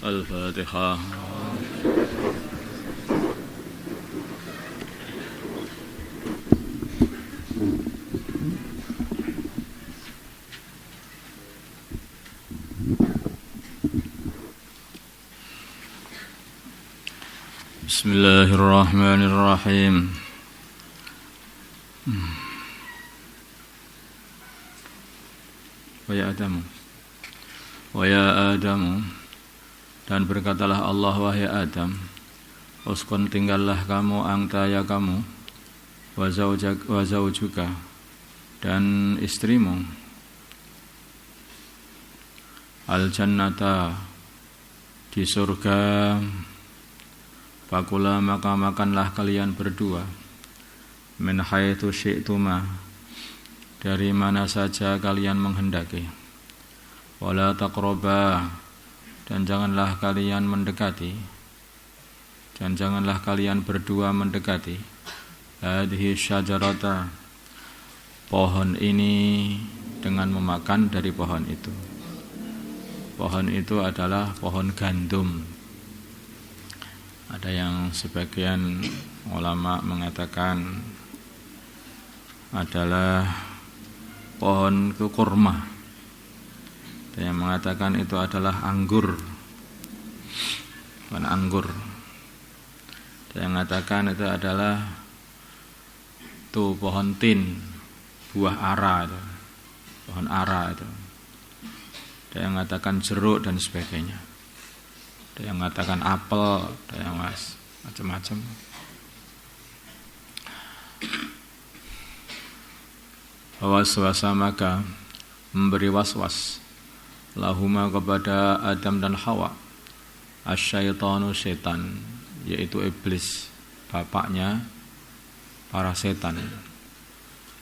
الفاتحة. بسم الله الرحمن الرحيم. Wahai Adam, dan berkatalah Allah, wahai Adam, uskun tinggallah kamu, anta ya kamu, wa zaujuka, dan istrimu, al jannata, di surga, fakula maka makanlah kalian berdua, min haitsu syi'tuma, dari mana saja kalian menghendaki, wala taqraba, dan janganlah kalian mendekati, dan janganlah kalian berdua mendekati, hadhihi syajarata, pohon ini, dengan memakan dari pohon itu. Pohon itu adalah pohon gandum. Ada yang sebagian ulama mengatakan adalah pohon kurma. Ada yang mengatakan itu adalah anggur, bukan anggur. Ada yang mengatakan itu adalah pohon tin, buah ara itu, pohon ara itu. Ada yang mengatakan jeruk dan sebagainya. Ada yang mengatakan apel, ada yang macam-macam. Waswasa maka memberi waswas lahuma kepada Adam dan Hawa, asyaitanu setan, yaitu iblis, bapaknya para setan.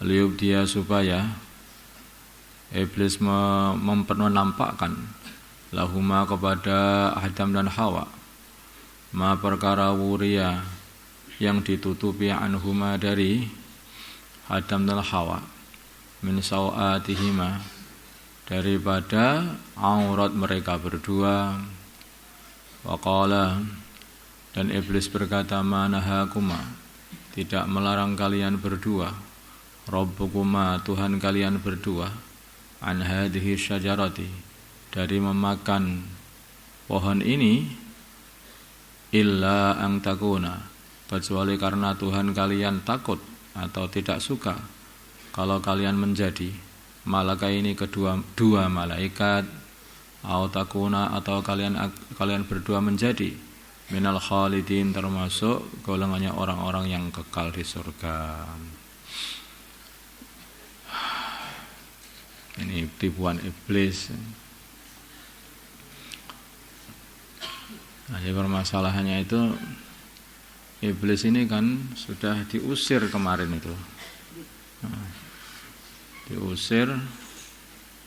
Liub dia supaya iblis menampakkan lahuma kepada Adam dan Hawa ma perkara wuria yang ditutupi anhuma dari Adam dan Hawa, min sawatihima, daripada aurat mereka berdua. Waqala, dan iblis berkata, manahakuma, tidak melarang kalian berdua, rabbukuma, Tuhan kalian berdua, an hadhihi syajarati, dari memakan pohon ini, illa ang takuna, kecuali karena Tuhan kalian takut atau tidak suka kalau kalian menjadi malaka ini dua malaikat, au takuna, atau kalian berdua menjadi minal khalidin, termasuk golongannya orang-orang yang kekal di surga. Ini tipuan iblis. Nah, permasalahannya itu iblis ini kan sudah diusir kemarin itu. Diusir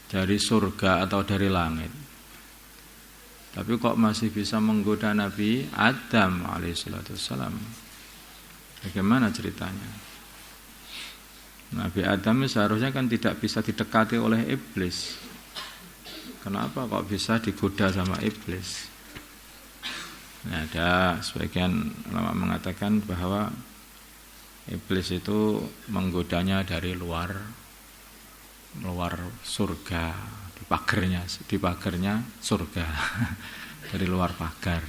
dari surga atau dari langit. Tapi kok masih bisa menggoda Nabi Adam alaihissalam? Bagaimana ceritanya? Nabi Adam seharusnya kan tidak bisa didekati oleh iblis. Kenapa kok bisa digoda sama iblis? Nah, ada sebagian ulama mengatakan bahwa iblis itu menggodanya dari luar surga, di pagarnya surga, dari luar pagar.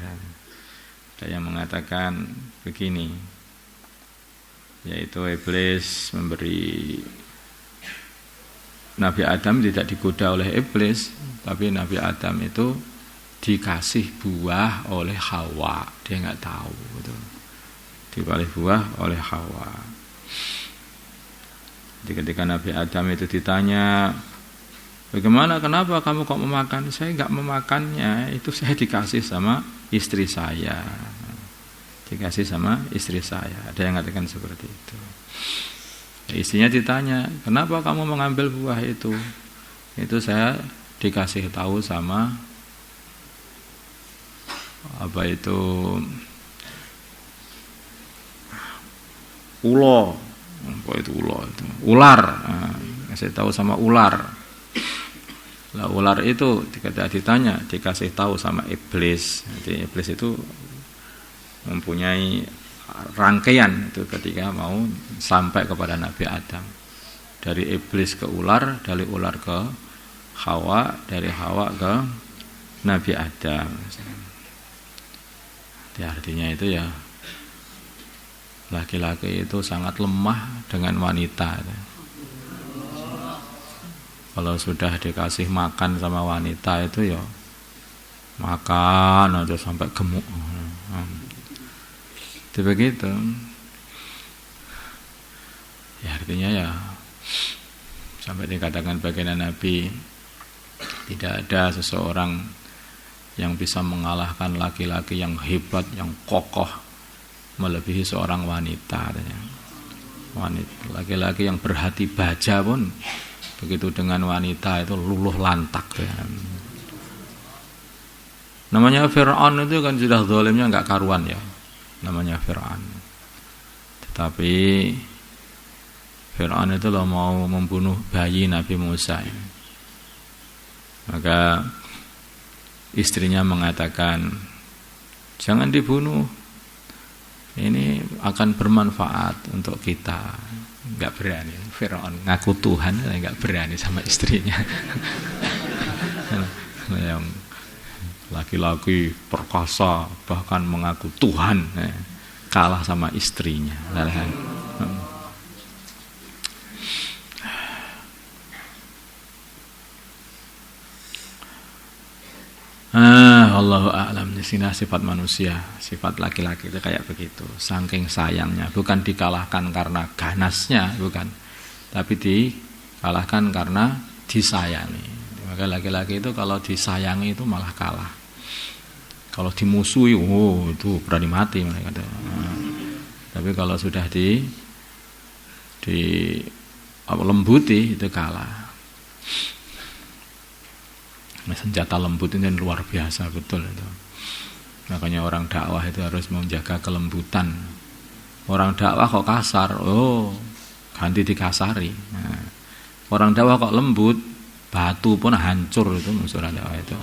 Ada yang mengatakan begini, yaitu iblis memberi Nabi Adam tidak digoda oleh iblis, tapi Nabi Adam itu dikasih buah oleh Hawa, dia nggak tahu, betul. Dikasih buah oleh Hawa. Jadi ketika Nabi Adam itu ditanya, bagaimana, kenapa kamu kok memakan? Saya enggak memakannya, itu saya dikasih sama istri saya. Dikasih sama istri saya. Ada yang mengatakan seperti itu. Istrinya ditanya, kenapa kamu mengambil buah itu? Itu saya dikasih tahu sama ular. Saya tahu sama ular. Lah ular itu ketika ditanya, dikasih tahu sama iblis. Jadi iblis itu mempunyai rangkaian itu ketika mau sampai kepada Nabi Adam. Dari iblis ke ular, dari ular ke Hawa, dari Hawa ke Nabi Adam. Jadi artinya itu ya laki-laki itu sangat lemah dengan wanita. Kalau sudah dikasih makan sama wanita itu ya makan aja sampai gemuk. Itu begitu. Ya artinya ya sampai dikatakan baginda Nabi tidak ada seseorang yang bisa mengalahkan laki-laki yang hebat, yang kokoh melebihi seorang wanita. Wanita, laki-laki yang berhati baja pun begitu dengan wanita itu luluh lantak. Namanya Fir'aun itu kan sudah zalimnya enggak karuan ya. Namanya Fir'aun. Tetapi Fir'aun itu loh mau membunuh bayi Nabi Musa. Maka istrinya mengatakan, jangan dibunuh. Ini akan bermanfaat untuk kita. Enggak berani. Fir'aun ngaku Tuhan, enggak berani sama istrinya. Yang laki-laki perkasa bahkan mengaku Tuhan, kalah sama istrinya. Allahu a'lam. Di sini sifat manusia, sifat laki-laki itu kayak begitu. Saking sayangnya, bukan dikalahkan karena ganasnya, bukan, tapi dikalahkan karena disayangi. Maka laki-laki itu kalau disayangi itu malah kalah. Kalau dimusuhi, itu berani mati mereka. Tapi kalau sudah lembuti itu kalah. Senjata lembut ini luar biasa betul itu. Makanya orang dakwah itu harus menjaga kelembutan. Orang dakwah kok kasar, ganti dikasari. Orang dakwah kok lembut, batu pun hancur itu musuh dakwah itu.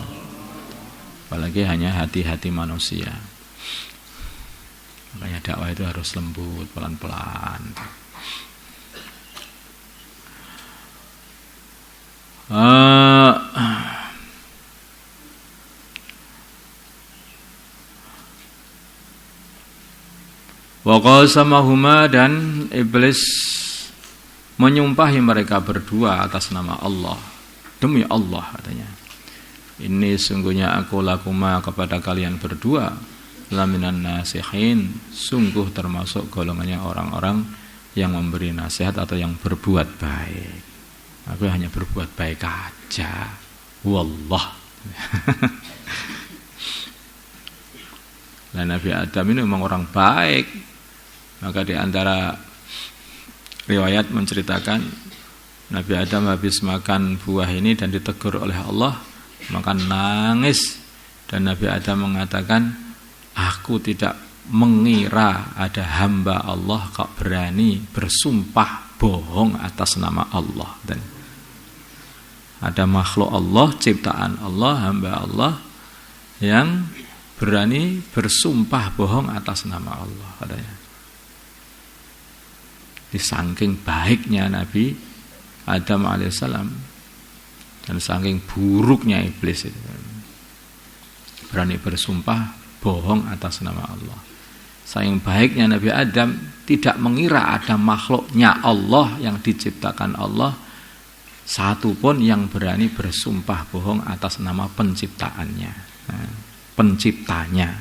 Apalagi hanya hati-hati manusia. Makanya dakwah itu harus lembut, pelan-pelan. Wa qasamahuma, dan iblis menyumpahi mereka berdua atas nama Allah. Demi Allah katanya, ini sungguhnya aku lakuma kepada kalian berdua laminan nasihin, sungguh termasuk golongannya orang-orang yang memberi nasihat atau yang berbuat baik. Aku hanya berbuat baik aja. Wallah. Nah, Nabi Adam ini memang orang baik. Maka di antara riwayat menceritakan Nabi Adam habis makan buah ini dan ditegur oleh Allah, maka nangis, dan Nabi Adam mengatakan, aku tidak mengira ada hamba Allah kok berani bersumpah bohong atas nama Allah. Dan ada makhluk Allah, ciptaan Allah, hamba Allah yang berani bersumpah bohong atas nama Allah katanya. Saking baiknya Nabi Adam alaihissalam dan saking buruknya iblis itu, berani bersumpah bohong atas nama Allah. Saking baiknya Nabi Adam tidak mengira ada makhluknya Allah yang diciptakan Allah satu pun yang berani bersumpah bohong atas nama penciptaannya, penciptanya.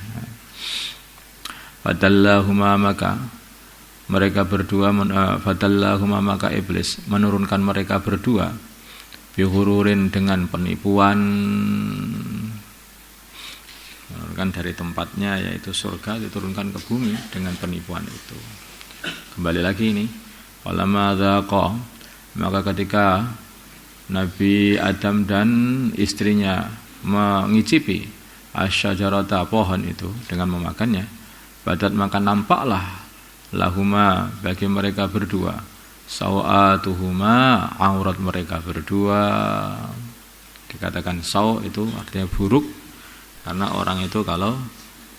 Fadallahuma, maka mereka berdua fadallahuma, maka iblis menurunkan mereka berdua bihururin, dengan penipuan, menurunkan dari tempatnya yaitu surga diturunkan ke bumi dengan penipuan itu. Kembali lagi ini, walamma dzaqa, maka ketika Nabi Adam dan istrinya mengicipi asyajarata, pohon itu, dengan memakannya, badat, maka nampaklah lahuma, bagi mereka berdua, sawatuhuma, aurat mereka berdua. Dikatakan saw itu artinya buruk karena orang itu kalau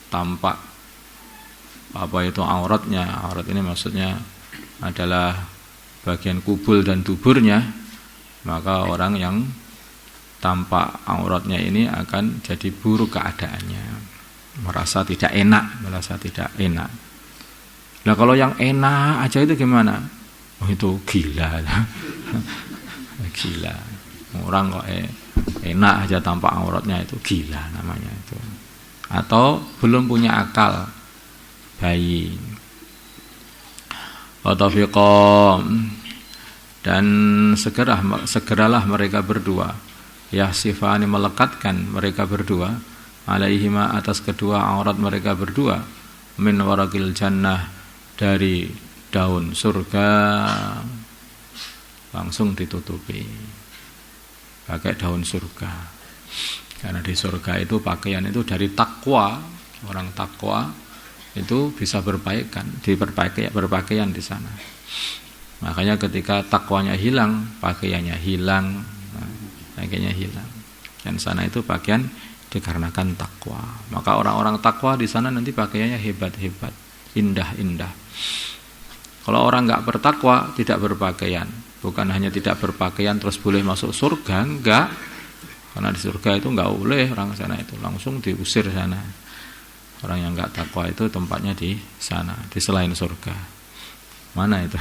tampak apa itu auratnya, aurat ini maksudnya adalah bagian kubul dan duburnya, maka orang yang tampak auratnya ini akan jadi buruk keadaannya, merasa tidak enak. Nah kalau yang enak aja itu gimana? Oh itu gila. Gila. Orang kok enak aja tampak auratnya itu gila namanya itu. Atau belum punya akal, bayi. Watafiqom, dan segeralah mereka berdua. Yahsifani melekatkan mereka berdua. Alaihima atas kedua aurat mereka berdua. Min warakil jannah, dari daun surga, langsung ditutupi pakai daun surga. Karena di surga itu pakaian itu dari takwa, orang takwa itu bisa berpakaian di sana. Makanya ketika takwanya hilang, pakaiannya hilang, pakaiannya hilang. Dan sana itu pakaian dikarenakan takwa. Maka orang-orang takwa di sana nanti pakaiannya hebat-hebat, indah-indah. Kalau orang nggak bertakwa, tidak berpakaian. Bukan hanya tidak berpakaian terus boleh masuk surga, enggak. Karena di surga itu nggak boleh orang sana itu, langsung diusir sana. Orang yang nggak takwa itu tempatnya di sana, di selain surga. Mana itu?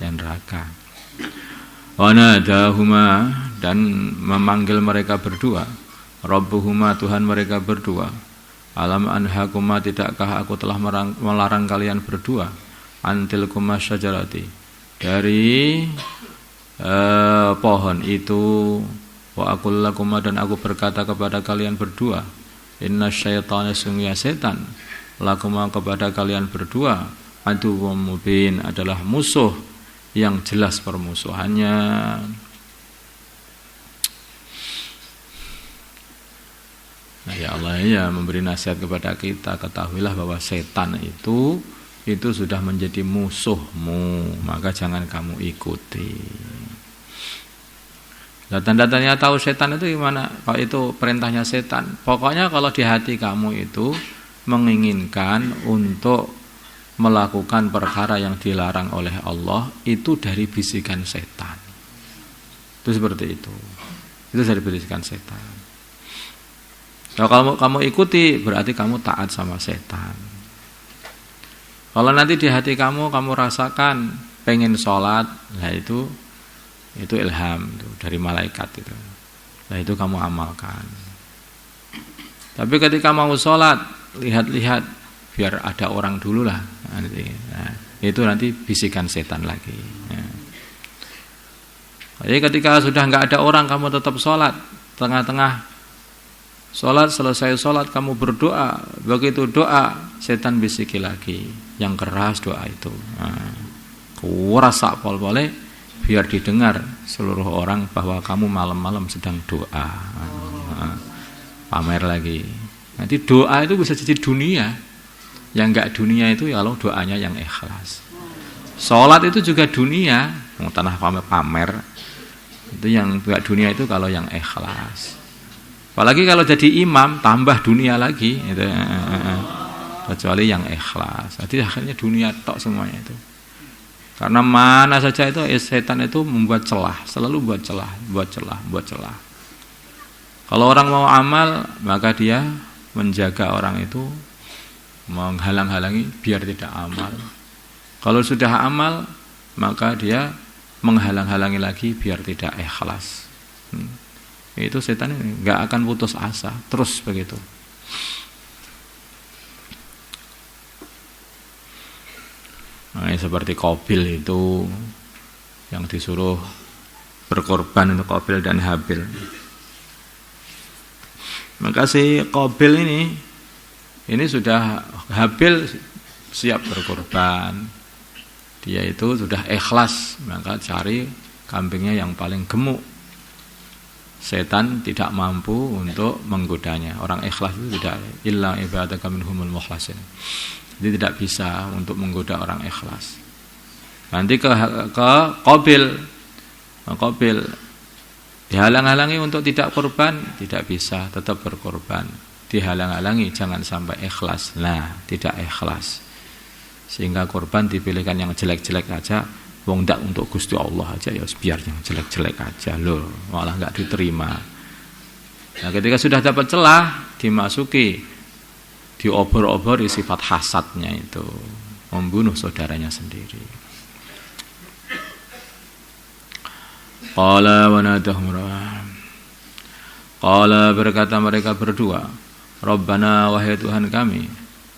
Yang neraka. Wa nadahuma, dan memanggil mereka berdua. Rabbuhuma, Tuhan mereka berdua. Alam anhakuma, tidakkah aku telah melarang kalian berdua? Antilkuma syajarati, dari pohon itu. Wa aqul lakuma, dan aku berkata kepada kalian berdua. Inna syaitana, sungguhnya setan, lakuma, kepada kalian berdua, aduwwum mubin, adalah musuh yang jelas permusuhannya. Nah, ya Allah ya memberi nasihat kepada kita, ketahuilah bahwa setan itu sudah menjadi musuhmu, maka jangan kamu ikuti. Nah, tanda-tandanya tahu setan itu gimana? Kalau itu perintahnya setan, pokoknya kalau di hati kamu itu menginginkan untuk melakukan perkara yang dilarang oleh Allah, itu dari bisikan setan. Itu seperti itu. Itu dari bisikan setan. Kalau kamu ikuti, berarti kamu taat sama setan. Kalau nanti di hati kamu rasakan pengen sholat, nah itu ilham itu dari malaikat itu. Nah itu kamu amalkan. Tapi ketika mau sholat, lihat-lihat biar ada orang dulu lah. Nah, itu nanti bisikan setan lagi. Nah. Jadi ketika sudah nggak ada orang, kamu tetap sholat, tengah-tengah sholat, selesai sholat kamu berdoa. Begitu doa, setan bisiki lagi yang keras doa itu. Kuras sakpol boleh biar didengar seluruh orang bahwa kamu malam-malam sedang doa. Pamer lagi. Nanti doa itu bisa jadi dunia. Yang enggak dunia itu kalau doanya yang ikhlas. Sholat itu juga dunia, tanah pamer. Itu yang enggak dunia itu kalau yang ikhlas. Apalagi kalau jadi imam tambah dunia lagi itu. Kecuali yang ikhlas. Jadi akhirnya dunia tok semuanya itu. Karena mana saja itu setan itu membuat celah, selalu buat celah. Kalau orang mau amal, maka dia menjaga orang itu, menghalang-halangi biar tidak amal. Kalau sudah amal, maka dia menghalang-halangi lagi biar tidak ikhlas. Itu setan ini nggak akan putus asa, terus begitu. Nah, seperti Qabil itu yang disuruh berkorban untuk Qabil dan Habil. Maka si Qabil ini sudah, Habil siap berkorban. Dia itu sudah ikhlas, maka cari kambingnya yang paling gemuk. Setan tidak mampu untuk menggodanya. Orang ikhlas itu tidak, illa ibadaka minhumul mukhlasin. Jadi tidak bisa untuk menggoda orang ikhlas. Nanti ke Qabil. Dihalang-halangi untuk tidak korban, tidak bisa, tetap berkorban. Dihalang-halangi jangan sampai ikhlas. Nah, tidak ikhlas. Sehingga korban dipilihkan yang jelek-jelek aja. Wong ndak untuk Gusti Allah aja ya biar yang jelek-jelek aja loh, malah enggak diterima. Nah, ketika sudah dapat celah, dimasuki, diobor-obori sifat hasadnya itu, membunuh saudaranya sendiri. Qala wa nadahum. Qala, berkata mereka berdua, Rabbana, wahai Tuhan kami,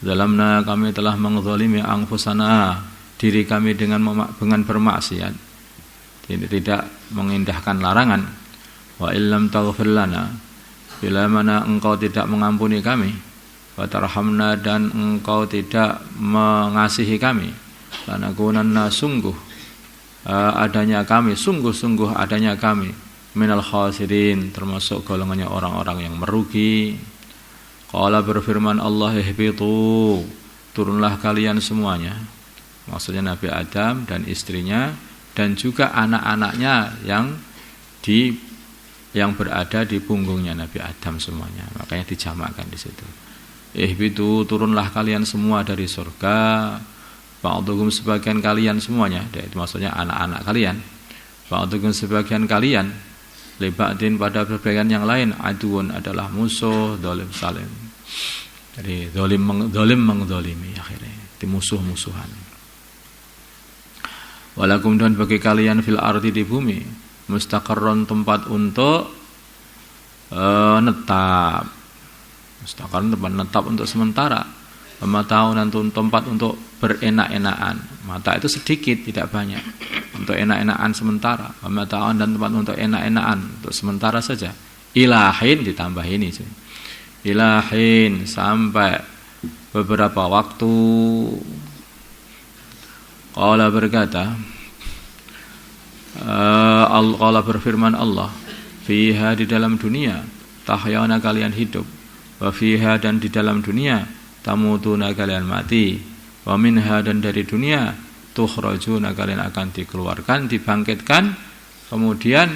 zalamna, kami telah mengzalimi anfusana, diri kami dengan bermaksiat, tidak mengindahkan larangan. Wa illam taghfir lana, bila mana engkau tidak mengampuni kami, wa tarhamna, dan engkau tidak mengasihi kami, lanakunanna, sungguh adanya kami minal khasirin, termasuk golongannya orang-orang yang merugi. Qala, berfirman Allah, ihbitu, turunlah kalian semuanya. Maksudnya Nabi Adam dan istrinya dan juga anak-anaknya yang berada di punggungnya Nabi Adam semuanya. Makanya dijamakkan di situ. Ihbitu, turunlah kalian semua dari surga. Ba'dukum, sebagian kalian semuanya, itu maksudnya anak-anak kalian. Ba'dukum, sebagian kalian, liba'din, pada berbagian yang lain, aduun, adalah musuh, dolim salim. Jadi dolim mengdolimi, akhirnya di musuh-musuhan. Walakum, dan bagi kalian fil ardi, di bumi, mustaqarron, tempat untuk netap. Mustaqarron, tempat netap untuk sementara. Mata'un, dan tempat untuk berenak-enakan. Mata itu sedikit, tidak banyak. Untuk enak-enakan sementara. Mata'un, dan tempat untuk enak-enakan untuk sementara saja. Ilahin, ditambah ini. Ilahin, sampai beberapa waktu. Qala, berkata Qala, berfirman Allah, fiha, di dalam dunia, tahyana, kalian hidup, wa fiha, dan di dalam dunia, tamutuna, kalian mati, wa minha, dan dari dunia, tukhrajuna, kalian akan dikeluarkan, dibangkitkan, kemudian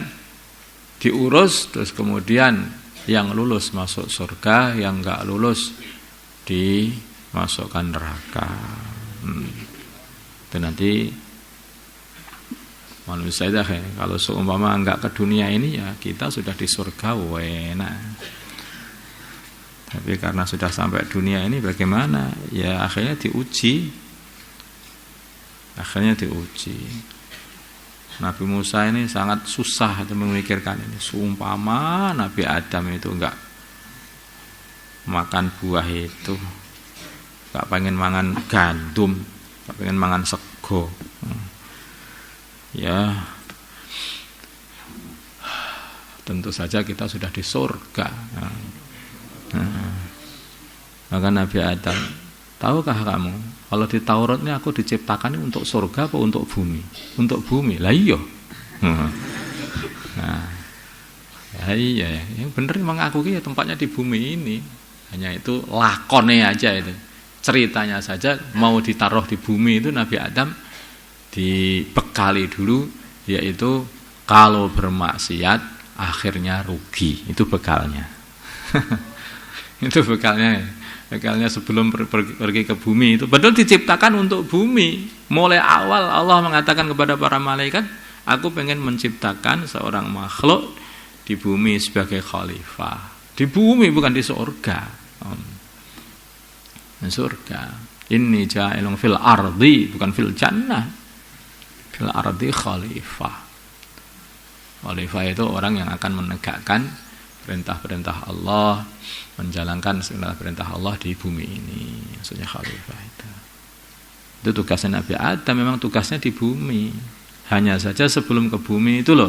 diurus, terus kemudian yang lulus masuk surga, yang enggak lulus dimasukkan neraka. Itu nanti manusia dah, kalau seumpama enggak ke dunia ini, ya kita sudah di surga, enak. Tapi karena sudah sampai dunia ini bagaimana? Ya akhirnya diuji. Nabi Musa ini sangat susah memikirkan ini. Seumpama Nabi Adam itu enggak makan buah itu, enggak pengen mangan gandum, enggak pengen mangan sego. Ya, tentu saja kita sudah di surga. Maka Nabi Adam, tahukah kamu kalau di Taurat ini aku diciptakan untuk surga apa untuk bumi? Untuk bumi. Lah iya. Nah, ya iya, yang bener memang aku ya tempatnya di bumi ini. Hanya itu lakonnya aja itu. Ceritanya saja mau ditaruh di bumi itu Nabi Adam dibekali dulu, yaitu kalau bermaksiat akhirnya rugi. Itu bekalnya. Itu bekalnya sebelum pergi ke bumi itu betul diciptakan untuk bumi. Mulai awal Allah mengatakan kepada para malaikat, aku pengen menciptakan seorang makhluk di bumi sebagai khalifah. Di bumi, bukan di surga. Di surga. Inni ja'ilun fil ardi, bukan fil jannah. Fil ardi khalifah. Khalifah itu orang yang akan menegakkan perintah-perintah Allah, menjalankan segala perintah Allah di bumi ini. Maksudnya khalifah itu. Itu tugasnya Nabi Adam, memang tugasnya di bumi. Hanya saja sebelum ke bumi itu loh,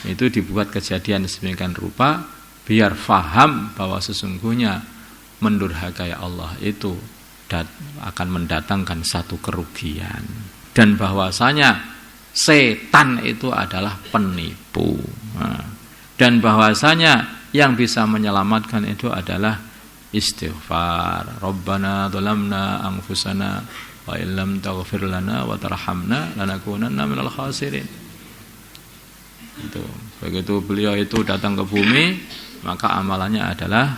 itu dibuat kejadian sedemikian rupa biar faham bahwa sesungguhnya mendurhakai Allah itu akan mendatangkan satu kerugian, dan bahwasanya setan itu adalah penipu, dan bahwasanya yang bisa menyelamatkan itu adalah istighfar. Rabbana dhalamna anfusana wa illam taghfir lana wa tarhamna lanakunanna minal khasirin. Itu Begitu beliau itu datang ke bumi, maka amalannya adalah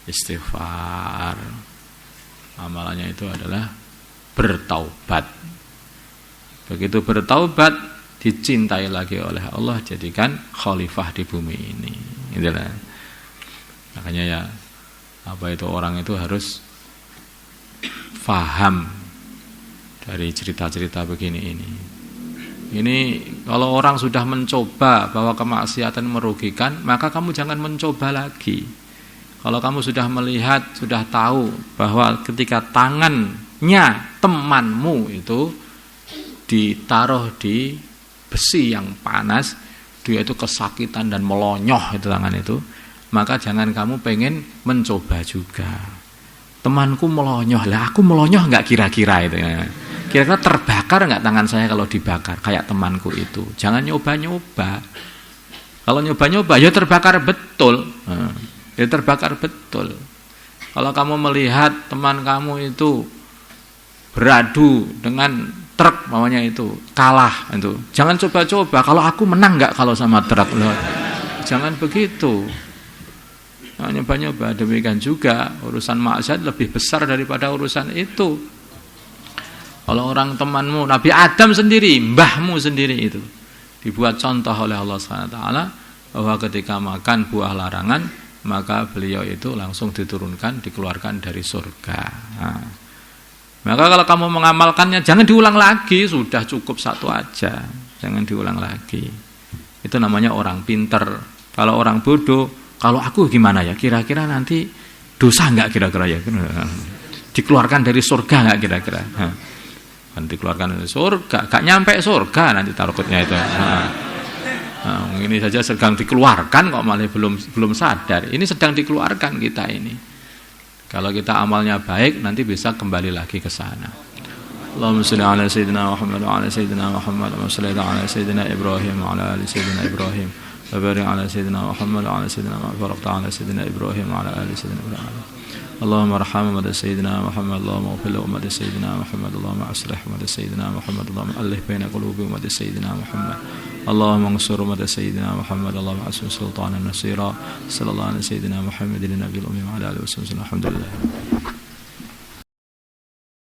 istighfar. Amalannya itu adalah bertaubat. Begitu bertaubat, dicintai lagi oleh Allah, jadikan khalifah di bumi ini. Itulah. Makanya ya, apa itu orang itu harus faham dari cerita-cerita begini ini. Ini kalau orang sudah mencoba bahwa kemaksiatan merugikan, maka kamu jangan mencoba lagi. Kalau kamu sudah melihat, sudah tahu bahwa ketika tangannya temanmu itu ditaruh di besi yang panas, dia itu kesakitan dan melonyoh itu tangan itu, maka jangan kamu pengen mencoba juga. Temanku melonyoh, lah aku melonyoh nggak kira-kira itu ya. Kira-kira terbakar nggak tangan saya kalau dibakar kayak temanku itu? Jangan nyoba-nyoba. Kalau nyoba-nyoba ya terbakar betul. Ya terbakar betul. Kalau kamu melihat teman kamu itu beradu dengan truk, maunya itu kalah itu, jangan coba-coba. Kalau aku menang nggak kalau sama truk? Loh, jangan begitu. Nah, nyoba-nyoba. Demikian juga urusan maksiat lebih besar daripada urusan itu. Kalau orang temanmu, Nabi Adam sendiri, mbahmu sendiri itu dibuat contoh oleh Allah SWT bahwa ketika makan buah larangan, maka beliau itu langsung diturunkan, dikeluarkan dari surga. Nah, maka kalau kamu mengamalkannya, jangan diulang lagi, sudah cukup satu aja, jangan diulang lagi. Itu namanya orang pinter. Kalau orang bodoh, kalau aku gimana ya, kira-kira nanti dosa nggak kira-kira ya, dikeluarkan dari surga nggak kira-kira? Nanti dikeluarkan dari surga, gak nyampe surga nanti takutnya itu. Ini saja sedang dikeluarkan kok malah belum sadar. Ini sedang dikeluarkan kita ini. Kalau kita amalnya baik, nanti bisa kembali lagi ke sana. Allahumma shalli ala sayyidina Muhammad wa ala sayyidina Muhammad wa salli ala sayyidina Ibrahim wa ala ali sayyidina Ibrahim wa barik ala sayyidina Muhammad wa ala sayyidina Muhammad wa ala sayyidina Ibrahim wa ala ali sayyidina Ibrahim. اللهم ارحم أمة سيدنا محمد، اللهم اغفر لأمة سيدنا محمد، اللهم أصلح أمة سيدنا محمد، اللهم ألف بين قلوب أمة سيدنا محمد، اللهم انصر أمة سيدنا محمد، اللهم أحسن سلطانا نصيرا. صلى الله على سيدنا محمد النبي الأمي وعلى آله وصحبه وسلم. الحمد لله.